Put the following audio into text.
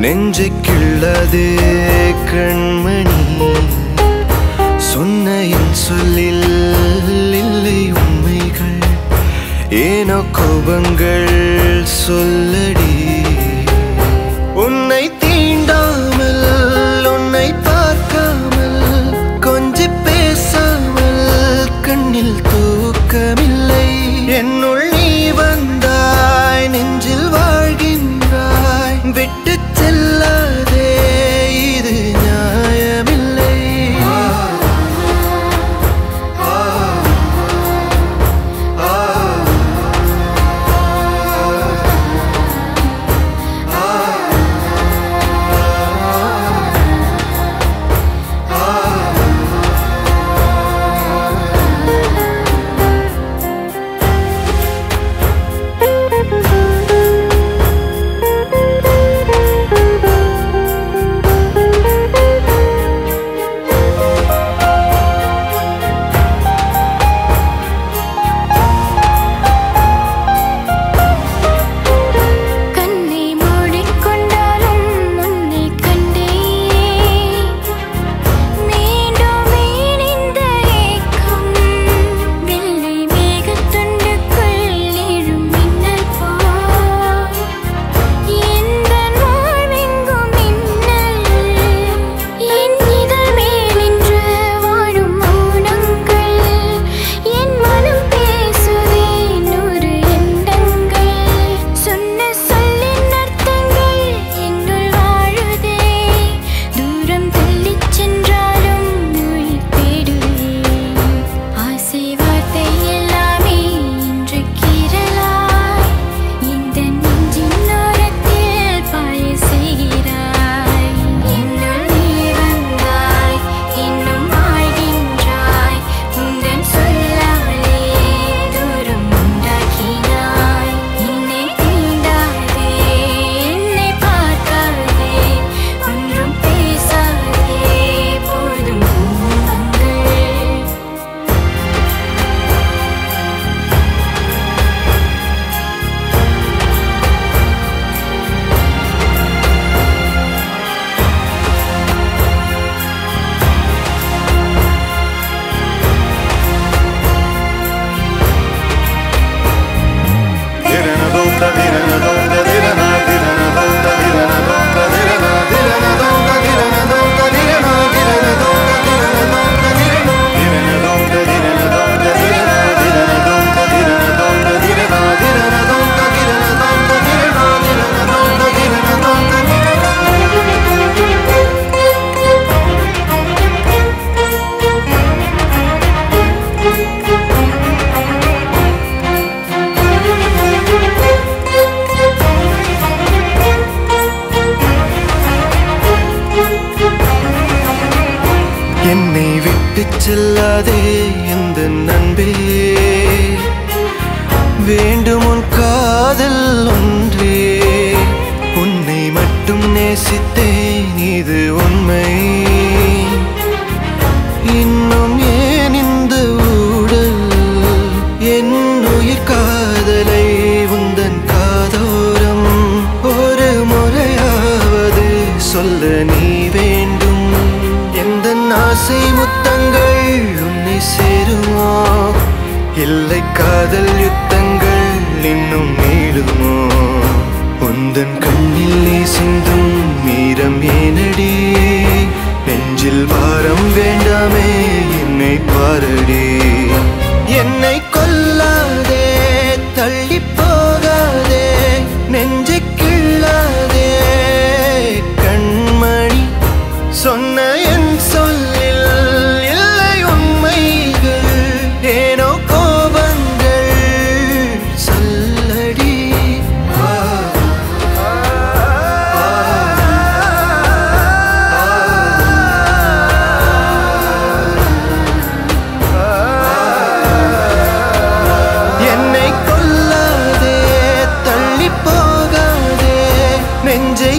நெஞ்சை கிள்ளதே கண்மணி சொன்ன என் சொல்லில் இல்லை உண்மைகள் ஏனோ கோபங்கள் சொல்லடி உன்னை தீண்டாமல் உன்னை பார்க்காமல் கொஞ்சி பேசாமல் கண்ணில் தூக்கமில்லை என்னுள் நீ வந்தாய் நெஞ்சில் வாழ்கின்றாய் விட்டு செல்லாதே இது நியாயமில்லை என்னை விட்டு செல்லாதே எந்த நண்பே வேண்டும் உன் காதல் ஒன்றே உன்னை மட்டும் நேசித்தேன் இது உண்மை இன்னும் ஏன் இந்த ஊடல் என் உயிர் காதலை உந்தன் காதோரம் ஒரு முறையாவது சொல்ல நீ வேண்டும் எந்த ஆசை முத்தங்கள் உன்னை சேருமோ இல்லை காதல் யுத்தங்கள் இன்னும் நீளுமோ உந்தன் கண்ணில் நீ சிந்தும் மீரம் ஏனடி நெஞ்சில் பாரம் வேண்டாமே என்னை பாரடி என்னை கொல்லாதே தள்ளி போகாதே நெஞ்சை கிள்ளாதே கண்மணி சொன்ன என் சொல்லில் இல்லை உண்மைகள் ஏனோ கோபங்கள் சொல்லடி என்னை கொல்லாதே தள்ளி போகாதே நெஞ்சை